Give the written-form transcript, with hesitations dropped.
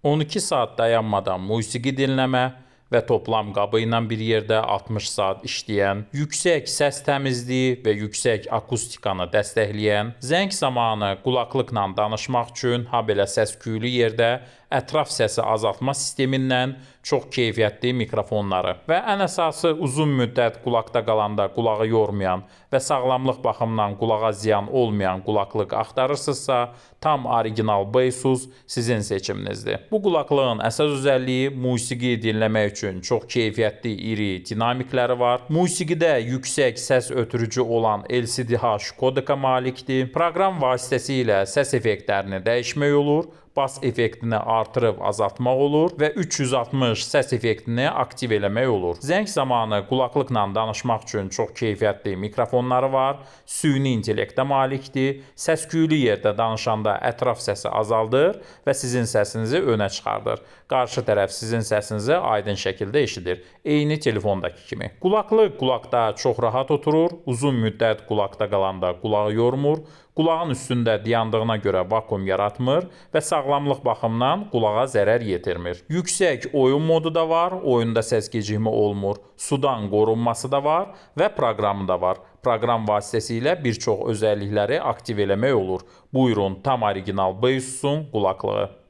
12 saat dayanmadan musiqi dinləmə və toplam qabı ilə bir yerdə 60 saat işləyən, yüksək səs təmizliyi və yüksək akustikanı dəstəkləyən, zəng zamanı qulaqlıqla danışmaq üçün, habelə səs-küylü yerdə ətraf səsi azaltma sistemindən çox keyfiyyətli mikrofonları və ən əsası uzun müddət qulaqda qalanda qulağı yormayan və sağlamlıq baxımından qulağa ziyan olmayan qulaqlıq axtarırsınızsa, tam orijinal Beysus sizin seçiminizdir. Bu qulaqlığın əsas özəlliyi musiqi dinləmək üçün çox keyfiyyətli iri dinamikləri var. Musiqidə yüksək səs ötürücü olan LCD-H kodeka malikdir. Proqram vasitəsilə səs effektlərini dəyişmək olur, bas effektini artırıb azaltmaq olur və 360 səs effektini aktiv eləmək olur. Zəng zamanı qulaqlıqla danışmaq üçün çox keyfiyyətli mikrofonları var, süni intellektə malikdir, səs-küylü yerdə danışanda ətraf səsi azaldır və sizin səsinizi önə çıxardır. Qarşı tərəf sizin səsinizi aydın şəkildə eşidir, eyni telefondakı kimi. Qulaqlıq qulaqda çox rahat oturur, uzun müddət qulaqda qalanda qulağı yormur, qulağın üstündə dayandığına görə vakuum yaratmır və sağlamlıq baxımından qulağa zərər yetirmir. Yüksək oyun modu da var, oyunda səs gecikmə olmur, sudan qorunması da var və proqramı da var. Proqram vasitəsilə bir çox özəllikləri aktiv eləmək olur. Buyurun, tam orijinal Beysusun qulaqlığı.